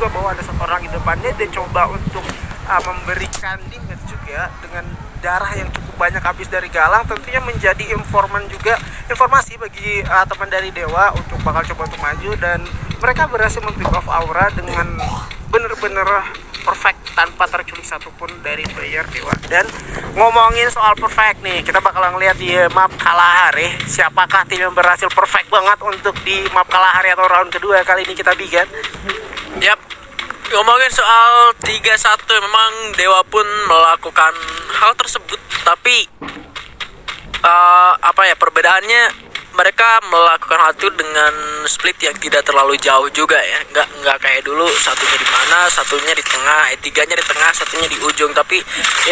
juga bahwa ada satu orang di depannya. Dia coba untuk memberikan damage juga dengan darah yang cukup banyak habis dari Galang. Tentunya menjadi informasi bagi teman dari Dewa untuk bakal coba untuk maju, dan mereka berhasil mempick off Aura dengan bener-bener perfect tanpa terculik satupun dari player Dewa. Dan ngomongin soal perfect nih, kita bakal ngeliat di map Kalahari siapakah tim yang berhasil perfect banget untuk di map Kalahari atau round kedua kali ini kita bikin. Yap, ngomongin soal 3-1, memang Dewa pun melakukan hal tersebut, tapi perbedaannya mereka melakukan hal itu dengan split yang tidak terlalu jauh juga ya, nggak kayak dulu satunya di mana, satunya di tengah, tiganya di tengah, satunya di ujung. Tapi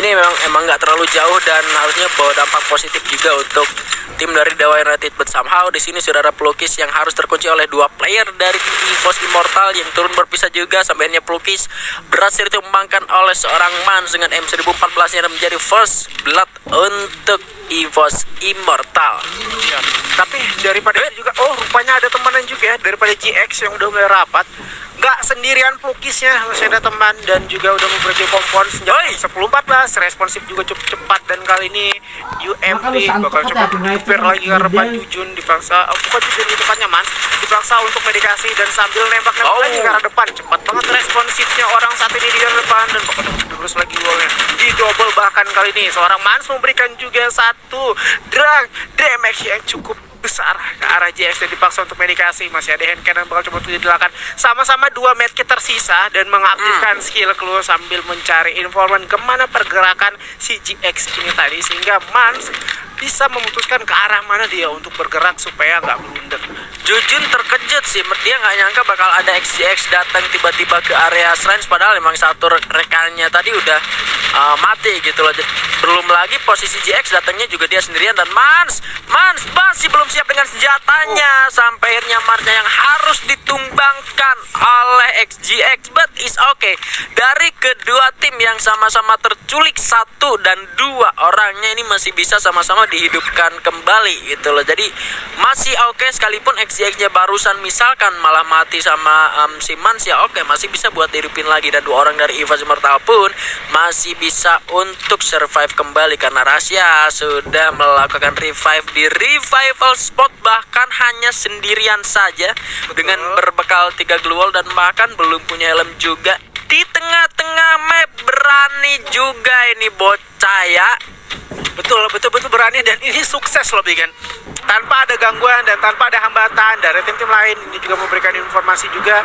ini emang nggak terlalu jauh dan harusnya bawa dampak positif juga untuk tim dari Dewa United. But somehow di sini sudah ada Pelukis yang harus terkunci oleh dua player dari EVOS Immortal yang turun berpisah juga, sampai akhirnya Pelukis berhasil ditumbangkan oleh seorang Mans dengan M1014 yang menjadi first blood untuk EVOS Immortal. Ya, tapi daripada itu juga, rupanya ada temenan juga ya daripada GX yang udah mulai rapat. Nggak sendirian Pelukisnya, masih ada teman dan juga udah memberi kompon senjata 10-14, responsif juga cukup cepat. Dan kali ini UMP bakal coba prepare lagi karena Jujun dipaksa, bukan Jujun itu kan nyaman, dipaksa untuk medikasi dan sambil nembak lagi ke arah depan. Cepat banget responsifnya orang saat ini di depan, dan bakal terus lagi wallnya di double. Bahkan kali ini seorang Mans memberikan juga satu drag damage yang cukup besar ke arah JX dan dipaksa untuk medikasi. Masih ada hand cannon bakal coba dilakukan, sama-sama dua medkit tersisa dan mengaktifkan skill clue sambil mencari informan kemana pergerakan si GX ini tadi, sehingga Mans bisa memutuskan ke arah mana dia untuk bergerak supaya nggak blunder. Jujun terkejut sih, dia nggak nyangka bakal ada XGX datang tiba-tiba ke area Shrines, padahal memang satu rekannya tadi udah mati gitu loh. Belum lagi posisi GX datangnya juga dia sendirian, dan Mans masih belum siap dengan senjatanya, sampai akhirnya Marsnya yang harus ditumbangkan oleh XGX. But is okay, dari kedua tim yang sama-sama terculik 1 dan 2 orangnya ini masih bisa sama-sama dihidupkan kembali gitu loh. Jadi masih oke, sekalipun XGX-nya barusan misalkan malah mati sama si Mans, ya oke, masih bisa buat dihidupin lagi. Dan 2 orang dari EVOS Immortal pun masih bisa untuk survive kembali karena Rasya sudah melakukan revive di revival spot, bahkan hanya sendirian saja dengan berbekal 3 glue wall dan bahkan belum punya helm juga. Di tengah-tengah map berani juga ini bocah ya. Betul berani, dan ini sukses loh bikin tanpa ada gangguan dan tanpa ada hambatan dari tim-tim lain. Ini juga memberikan informasi juga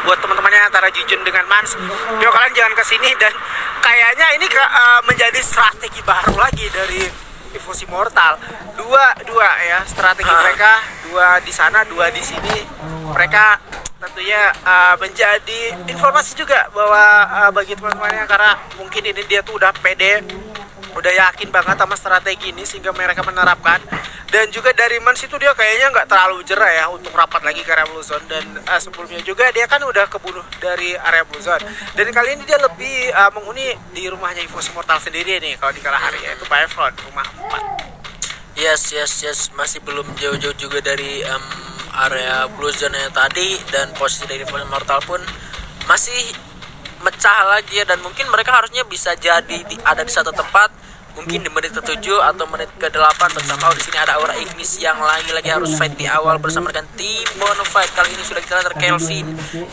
buat teman-temannya antara Jujun dengan Mans, yo kalian jangan kesini. Dan kayaknya ini menjadi strategi baru lagi dari EVOS Immortal. Dua ya strategi mereka, 2 di sana 2 di sini. Mereka tentunya menjadi informasi juga bahwa bagi teman-temannya, karena mungkin ini dia tuh udah pede, udah yakin banget sama strategi ini sehingga mereka menerapkan. Dan juga dari Mans itu dia kayaknya nggak terlalu jerah ya untuk rapat lagi ke area Blue Zone. Dan sebelumnya juga dia kan udah kebunuh dari area Blue Zone, dan kali ini dia lebih menghuni di rumahnya EVOS Immortal sendiri nih kalau di Kalahari, yaitu Bayfront rumah 4. Yes, masih belum jauh-jauh juga dari area Blue Zone yang tadi, dan posisi dari EVOS Immortal pun masih mecah lagi ya. Dan mungkin mereka harusnya bisa jadi ada di satu tempat, mungkin di menit ke-7 atau menit ke-8 bersama. Di sini ada Aura Ignis yang lagi-lagi harus fight di awal bersama dengan tim Bonafide. Kali ini sudah kita lihat Kelvin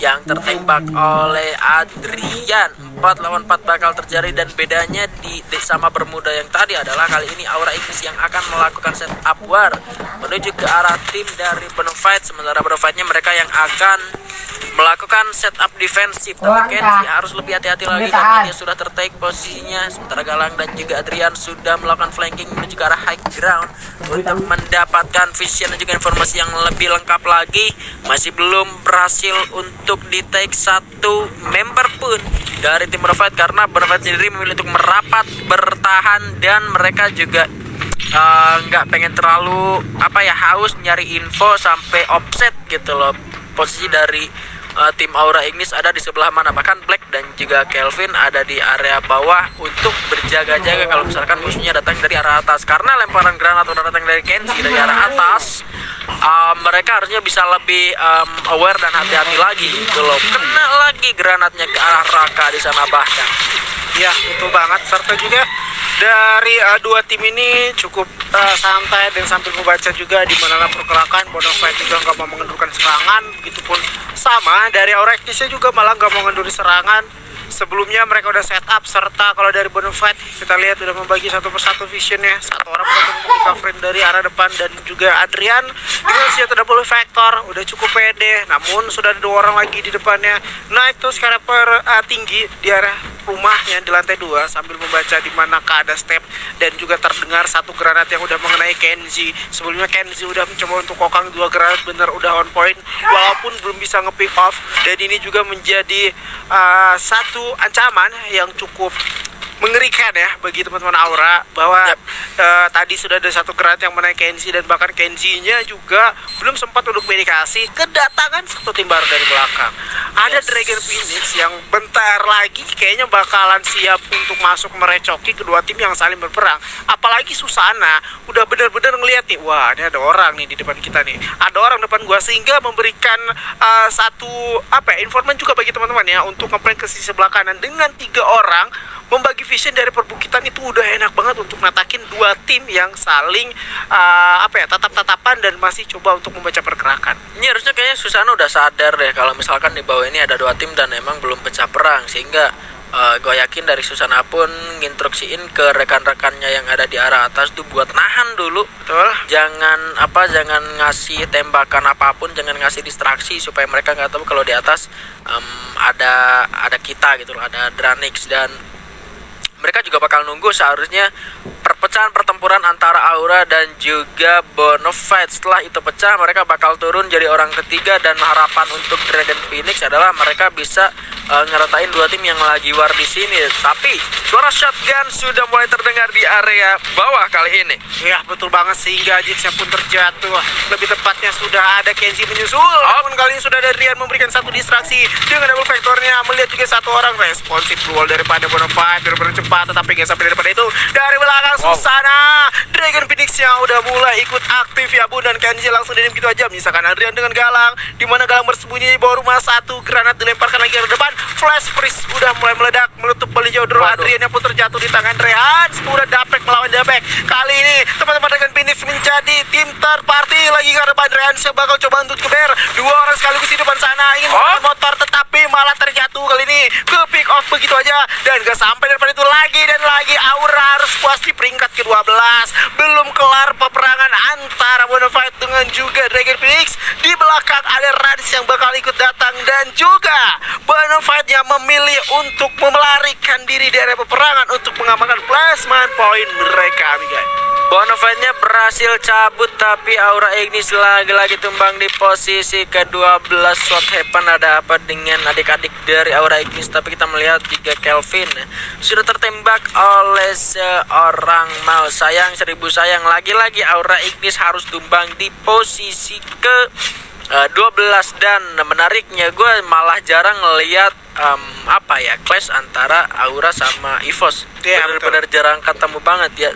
yang tertembak oleh Adrian. 4 lawan 4 bakal terjadi, dan bedanya di sama Bermuda yang tadi adalah kali ini Aura Ignis yang akan melakukan setup war menuju ke arah tim dari Bonafide, sementara Bonafide-nya mereka yang akan melakukan setup defensif. Tapi Kenji harus lebih hati-hati lagi karena dia sudah tertake posisinya, sementara Galang dan juga Adrian sudah melakukan flanking menuju ke arah high ground untuk mendapatkan vision dan juga informasi yang lebih lengkap lagi. Masih belum berhasil untuk di take 1 member pun dari tim Bonafide, karena Bonafide sendiri memilih untuk merapat bertahan, dan mereka juga nggak pengen terlalu haus nyari info sampai offset gitu loh. Posisi dari tim Aura Ignis ada di sebelah mana, bahkan Black dan juga Kelvin ada di area bawah untuk berjaga-jaga kalau misalkan musuhnya datang dari arah atas, karena lemparan granat udah datang dari Kenzie dari arah atas. Mereka harusnya bisa lebih aware dan hati-hati lagi gitu loh. Kena lagi granatnya ke arah Raka di sana bahkan. Ya, betul banget. Serta juga dari dua tim ini cukup santai dan sambil membaca juga di mana pergerakan. Bonafide juga nggak mau mengendurkan serangan, begitupun sama dari Aura Ignisnya juga malah nggak mau mengenduri serangan. Sebelumnya mereka udah setup, serta kalau dari Bonafide kita lihat udah membagi satu persatu visionnya. Satu orang bertemu di coverin dari arah depan, dan juga Adrian dengan senjata double vector udah cukup pede. Namun sudah ada dua orang lagi di depannya. Nah, itu sekarang tinggi di arah rumah yang di lantai 2 sambil membaca di manakah ada step, dan juga terdengar satu granat yang udah mengenai Kenzie. Sebelumnya Kenzie udah mencoba untuk kokang dua granat, bener udah on point walaupun belum bisa nge-pick off, dan ini juga menjadi satu ancaman yang cukup mengerikan ya bagi teman-teman Aura, bahwa tadi sudah ada satu granat yang menaik Kenzie, dan bahkan Kenzie-nya juga belum sempat untuk medikasi, kedatangan satu tim baru dari belakang. Ada Dragon Phoenix yang bentar lagi kayaknya bakalan siap untuk masuk merecoki kedua tim yang saling berperang. Apalagi Susana udah benar-benar ngeliat nih, wah ini ada orang nih di depan kita nih, ada orang depan gua, sehingga memberikan satu informan juga bagi teman-teman ya untuk ngeplan ke sisi sebelah kanan. Dengan 3 orang membagi vision dari perbukitan, itu udah enak banget untuk natakin dua tim yang saling tatap-tatapan dan masih coba untuk membaca pergerakan. Ini harusnya kayaknya Susana udah sadar deh kalau misalkan di bawah ini ada 2 tim dan emang belum pecah perang, sehingga gue yakin dari Susana pun nginstruksiin ke rekan-rekannya yang ada di arah atas tuh buat nahan dulu. Betul. Jangan ngasih tembakan apapun, jangan ngasih distraksi supaya mereka nggak tahu kalau di atas ada kita gitu loh, ada Dranix, dan mereka juga bakal nunggu seharusnya perpecahan pertempuran antara Aura dan juga Bonafide. Setelah itu pecah, mereka bakal turun jadi orang ketiga, dan harapan untuk Dragon Phoenix adalah mereka bisa ngeratain 2 tim yang lagi war di sini. Tapi suara shotgun sudah mulai terdengar di area bawah kali ini. Ya, betul banget, sehingga Jinxnya pun terjatuh. Lebih tepatnya sudah ada Kenzie menyusul. Namun kali ini sudah ada Rian memberikan satu distraksi dengan double vectornya. Melihat juga satu orang responsif dual daripada Bonafide, benar-benar cepat, tetapi nggak sampai daripada itu. Dari belakang Susana, Dragon Phoenix-nya udah mulai ikut aktif ya bun, dan Kenzie langsung dirim gitu aja. Misalkan Adrian dengan Galang, di mana Galang bersembunyi di bawah rumah, satu granat dilemparkan lagi ke depan. Flash freeze udah mulai meledak, menutup paling jauh dulu. Adriannya pun terjatuh di tangan Rehan. Kemudian Dapek melawan Dapek. Kali ini teman-teman Dragon Phoenix menjadi tim third party lagi ke depan. Rehan bakal coba untuk keber 2 orang sekaligus di depan sana, ingin menggunakan motor, tetapi malah terjatuh kali ini ke pick off begitu aja, dan gak sampai daripada itu lagi dan lagi. Aura harus puas di peringkat ke-12. Belum kelar peperangan antara Bonafide dengan juga Dragon Phoenix. Di belakang ada Rans yang bakal ikut datang, dan juga Bonafide yang memilih untuk melarikan diri dari peperangan untuk mengamankan plasma point mereka, amiga. Bonafide-nya berhasil cabut, tapi Aura Ignis lagi-lagi tumbang di posisi ke-12. What happen, ada apa dengan adik-adik dari Aura Ignis? Tapi kita melihat juga Kelvin sudah tertembak oleh seorang mouse. Sayang, 1000 sayang, lagi-lagi Aura Ignis harus tumbang di posisi ke-12. Dan menariknya, gue malah jarang ngelihat clash antara Aura sama EVOS. Benar-benar jarang ketemu banget ya.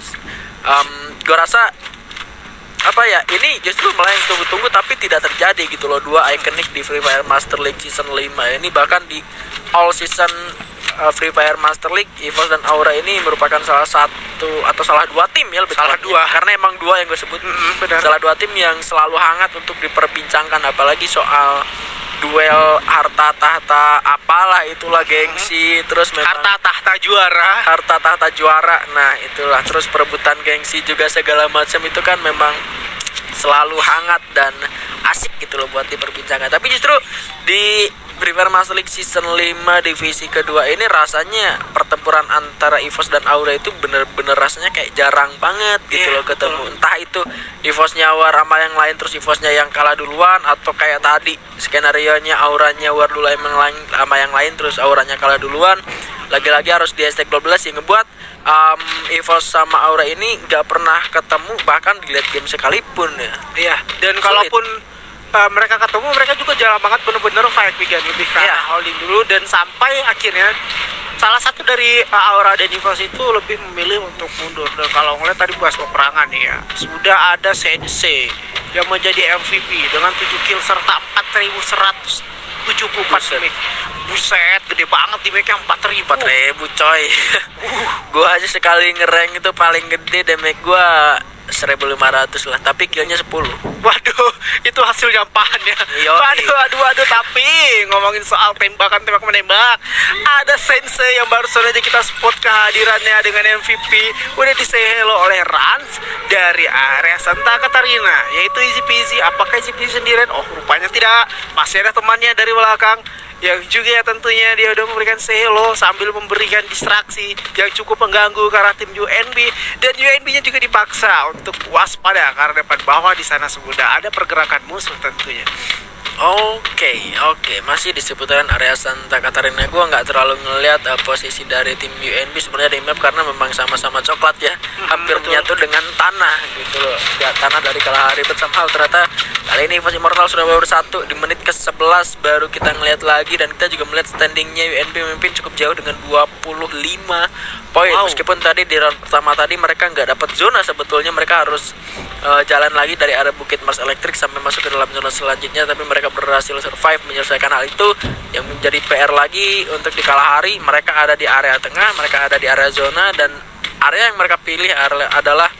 Gue rasa ini justru malah yang tunggu-tunggu tapi tidak terjadi gitu loh. 2 ikonik di Free Fire Master League season 5 ini, bahkan di all season Free Fire Master League, EVOS dan Aura ini merupakan salah 2 tim ya, lebih salah 2, karena emang 2 yang gue sebut. Salah 2 tim yang selalu hangat untuk diperbincangkan, apalagi soal duel harta tahta apalah itulah gengsi, terus memang harta tahta juara. Nah itulah, terus perebutan gengsi juga segala macam itu kan memang selalu hangat dan asik gitu loh buat diperbincangkan. Tapi justru di Free Fire Master League season 5 divisi kedua ini rasanya pertempuran antara EVOS dan Aura itu bener-bener rasanya kayak jarang banget gitu loh ketemu. Entah itu EVOS-nya war sama yang lain, terus EVOS-nya yang kalah duluan, atau kayak tadi skenario-nya Auranya war dulu sama yang lain, terus Auranya kalah duluan. Lagi-lagi harus di hashtag 12 yang ngebuat EVOS sama Aura ini gak pernah ketemu bahkan di late game sekalipun ya. Iya, dan kalaupun mereka ketemu, mereka juga jarang banget bener-bener fight weekend, lebih ke Iya. holding dulu, dan sampai akhirnya salah satu dari Aura dan Evos itu lebih memilih untuk mundur. Dan kalau ngeliat tadi bahas peperangan nih ya, sudah ada Sensei yang menjadi MVP dengan 7 kill serta 4174 make. Buset, gede banget di make-nya 4000. 4.000 coy. Gua aja sekali ngerank itu paling gede damage gua 1.500 lah, tapi killnya 10. Waduh, itu hasil nyampahan ya. Yoi. Waduh, tapi ngomongin soal tembak menembak, ada Sensei yang baru saja kita spot kehadirannya dengan MVP. Udah di say hello oleh Rans dari area Santa Catarina, yaitu Easy Peasy. Apakah Easy Peasy sendirian? Oh, rupanya tidak. Masih ada temannya dari belakang, yang juga tentunya dia udah memberikan say hello sambil memberikan distraksi yang cukup mengganggu ke arah tim UNB, dan UNB-nya juga dipaksa untuk waspada karena depan bawah di sana sudah ada pergerakan musuh tentunya. Oke, masih di seputaran area Santa Catarina. Gua nggak terlalu ngelihat posisi dari tim UNB sebenarnya di map karena memang sama-sama coklat ya, hampir betul. menyatu dengan tanah gitu loh. Ya, tanah dari Kalahari, but somehow ternyata kali ini Evos Immortal sudah baru satu di menit ke-11 baru kita ngelihat lagi, dan kita juga melihat standingnya UNB memimpin cukup jauh dengan 25 poin. Wow. Meskipun tadi di round pertama tadi mereka nggak dapat zona, sebetulnya mereka harus jalan lagi dari area Bukit Mars Elektrik sampai masuk ke dalam zona selanjutnya, tapi mereka berhasil survive menyelesaikan hal itu. Yang menjadi PR lagi untuk di Kalahari, mereka ada di area tengah, mereka ada di area zona, dan area yang mereka pilih adalah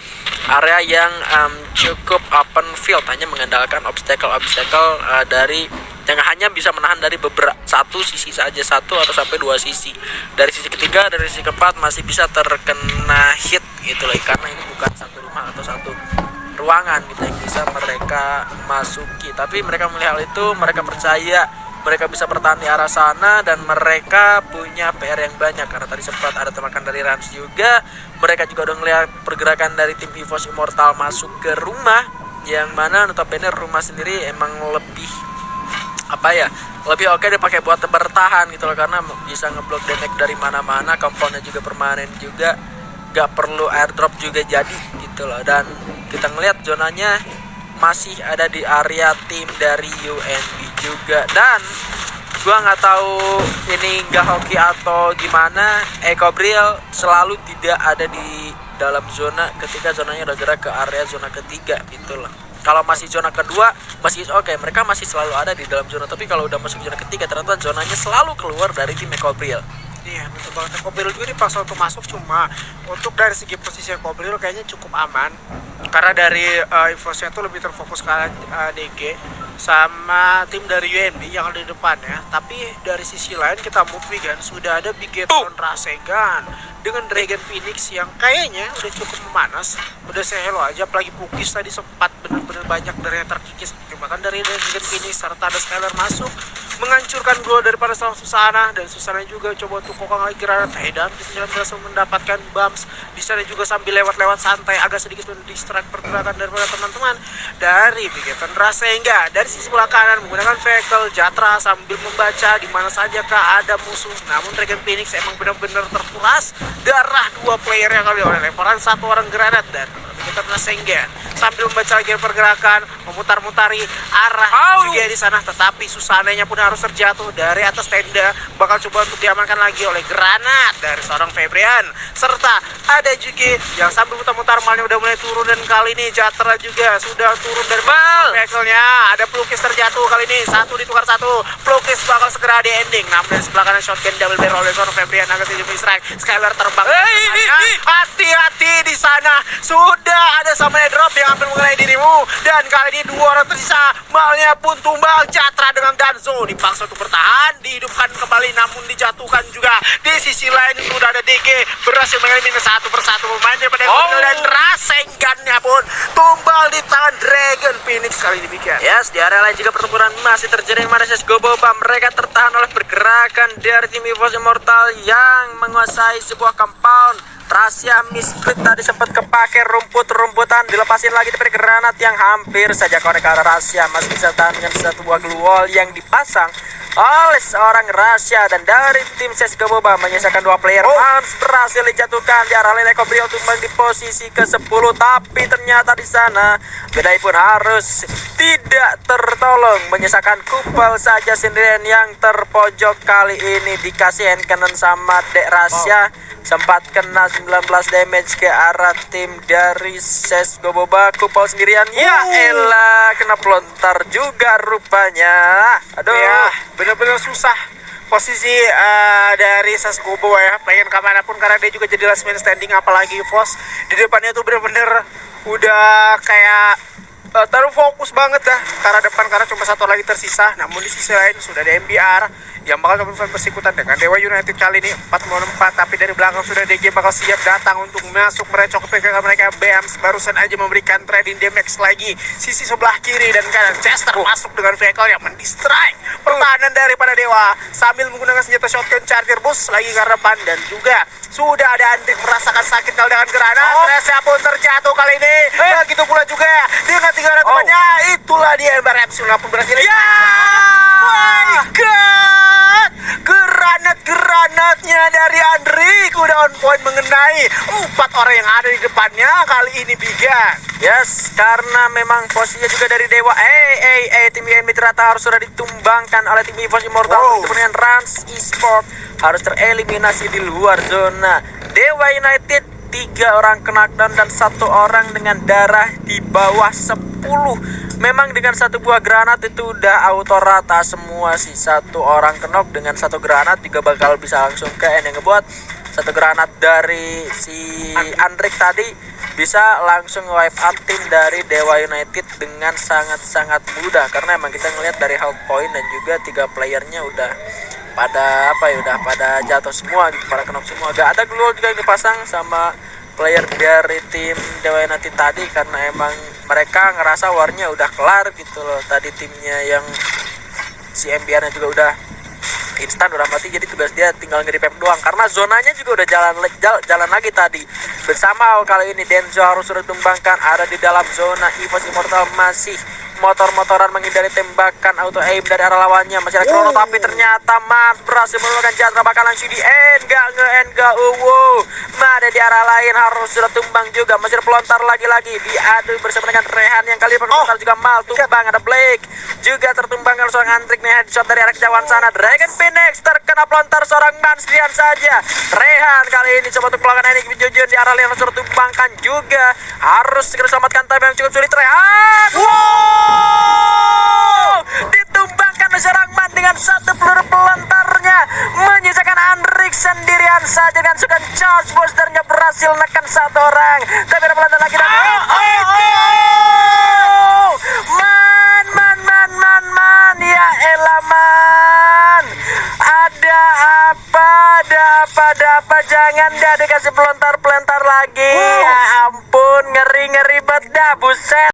area yang cukup open field, hanya mengandalkan obstacle dari yang hanya bisa menahan dari beberapa satu sisi saja, satu atau sampai 2 sisi. Dari sisi ketiga, dari sisi keempat masih bisa terkena hit gitu loh, karena ini bukan satu rumah atau satu ruangan gitu yang bisa mereka masuki. Tapi mereka melihat hal itu, mereka percaya mereka bisa bertahan di arah sana, dan mereka punya PR yang banyak karena tadi sempat ada tembakan dari Rans juga. Mereka juga udah ngeliat pergerakan dari tim Evos Immortal masuk ke rumah, yang mana notabene rumah sendiri emang lebih lebih oke dipakai buat bertahan gitu loh, karena bisa ngeblok damage dari mana-mana, compoundnya juga permanen juga, gak perlu airdrop juga jadi gitu loh. Dan kita ngeliat zonanya masih ada di area tim dari UNB juga, dan gua nggak tahu ini nggak hoki atau gimana, Ekobril selalu tidak ada di dalam zona ketika zonanya udah gerak ke area zona ketiga gitu loh. Kalau masih zona kedua masih oke, mereka masih selalu ada di dalam zona, tapi kalau udah masuk zona ketiga ternyata zonanya selalu keluar dari tim Ekobril. Iya, betul banget. Kobril juga dipaksa untuk masuk, cuma untuk dari segi posisi Kobril kayaknya cukup aman, karena dari infosnya itu lebih terfokus ke DG sama tim dari UNB yang ada di depannya. Tapi dari sisi lain kita move kan, sudah ada Bigetron Rasengan dengan Dragon Phoenix yang kayaknya udah cukup memanas. Udah saya hello aja, apalagi Pukis tadi sempat benar-benar banyak dari yang terkikis, bahkan dari Dragon Phoenix, serta ada Skylar masuk menghancurkan gol daripada seorang Susana, dan Susana juga coba untuk kokang lagi granat Edan, kita berhasil mendapatkan bumps di sana juga sambil lewat-lewat santai agak sedikit mendistract pergerakan daripada teman-teman dari Bigetron Rasengan. Dari sisi sebelah kanan menggunakan vehicle Jatra sambil membaca di mana saja kah ada musuh, namun Dragon Phoenix emang benar-benar terkuras darah dua player yang kali oleh lemparan satu orang granat, dan kita Rasengan sambil membaca lagi pergerakan, memutar-mutari arah juga di sana, tetapi Susananya pun harus terjatuh dari atas tenda, bakal coba untuk diamankan lagi oleh granat dari seorang Febrian, serta ada juga yang sambil mutar-mutar malnya udah mulai turun, dan kali ini Jatra juga sudah turun dari vehicle-nya. Ada Pelukis terjatuh kali ini, satu ditukar satu, Pelukis bakal segera di ending, namun dari sebelah kanan shotgun double barrel oleh seorang Febrian agak sedikit strike, Skylar terbang. Hati-hati di sana, sudah ada samurai drop yang hampir mengenai dirimu, dan kali ini dua orang tersisa, malnya pun tumbang. Jatra dengan Danzo dipaksa untuk bertahan, dihidupkan kembali namun dijatuhkan juga. Di sisi lain sudah ada DG berhasil mengeliminasi satu persatu pemain daripada dan Rasengannya pun tumbang di tangan Dragon Phoenix kali ini demikian. Yes, di area lain juga pertempuran masih terjadi, yang mana CSGO Boba mereka tertahan oleh pergerakan dari tim Evos Immortal yang menguasai sebuah compound. Rahasia misclick tadi sempat kepake rumput-rumputan, dilepasin lagi dari granat yang hampir saja konek ke arah Rahasia, masih bisa tahan dengan satu buah glue wall yang dipasang oleh seorang Rasya, dan dari tim CSGO Boba menyisakan 2 player. Mans berhasil dijatuhkan di arah Lele Kobrio tumbang di posisi ke-10, tapi ternyata di sana Bedai pun harus tidak tertolong, menyisakan Kupal saja sendirian yang terpojok. Kali ini dikasih hand cannon sama Dek Rasya, sempat kena 19 damage ke arah tim dari CSGO Boba. Kupal sendirian, ya elah, kena pelontar juga rupanya. Aduh Ya, bener-bener susah posisi dari CSGO Boba ya, pengen kemanapun karena dia juga jadi last man standing, apalagi Vos di depannya tuh bener-bener udah kayak terfokus banget dah ke arah depan karena cuma satu lagi tersisa. Namun di sisi lain sudah ada MBR yang bakal melakukan persekutan dengan Dewa United kali ini 4-4, tapi dari belakang sudah DG bakal siap datang untuk masuk merecok ke PKK mereka. Bams barusan aja memberikan trading damage lagi sisi sebelah kiri dan kanan. Chester masuk dengan vehicle yang mendistract pertahanan daripada Dewa sambil menggunakan senjata shotgun charger bus lagi ke arah depan, dan juga sudah ada Andrik merasakan sakit kalau dengan granat. Reza pun terjatuh kali ini. Begitu pula juga dengan 3 orang temannya. Itulah dia Ember Epsilon pun berhasil. Ya, my god, granatnya dari Andrik udah on point mengenai 4 orang yang ada di depannya kali ini, Bigan. Yes, karena memang posisinya juga dari Dewa. Tim IM ternyata harus sudah ditumbangkan oleh tim EVOS Immortal. Kemudian Rans Esport harus tereliminasi di luar zona. Dewa United 3 orang kena knockdown dan 1 orang dengan darah di bawah 10. Memang dengan 1 buah granat itu udah auto rata semua sih. 1 orang knock dengan 1 granat juga bakal bisa langsung ke end, yang ngebuat 1 granat dari si Andrik tadi bisa langsung wipe out tim dari Dewa United dengan sangat-sangat mudah. Karena emang kita ngelihat dari health point dan juga 3 playernya udah pada udah pada jatuh semua gitu, pada knock semua. Gak ada glue juga yang dipasang sama player dari tim Dewa United tadi karena emang mereka ngerasa warnya udah kelar gitu loh. Tadi timnya yang si MBR nya juga udah instan, udah mati, jadi tugas dia tinggal nge-revive doang karena zonanya juga udah jalan lagi tadi. Bersama kali ini Denzo harus sudah tumbangkan ada di dalam zona. EVOS Immortal masih motor-motoran menghindari tembakan auto aim dari arah lawannya. Masih ada Krono, tapi ternyata Mans berhasil menemukan Jatra bakal langsung di end gak ada di arah lain harus sudah tumbang juga. Masih ada pelontar lagi diadu bersama dengan Rehan yang kali pelontar juga mal tumbang. Ada Blake juga tertumbangkan seorang Andrik nih, headshot dari arah kejauhan sana. Dragon Phoenix terkena pelontar seorang Mans dian saja. Rehan kali ini coba untuk pelontar ini jujur di arah lain harus sudah tumbangkan juga. Harus segera selamatkan, tapi yang cukup sulit. Rehan ditumbangkan seorang Man dengan 1 peluru pelontarnya, menyisakan Andrik sendirian saja dengan sukan charge boosternya berhasil menekan 1 orang. Tapi ada pelontar lagi dan Man, ya elah Man, ada apa, jangan dia dikasih pelontar lagi. Ya ampun, ngeri banget dah, buset.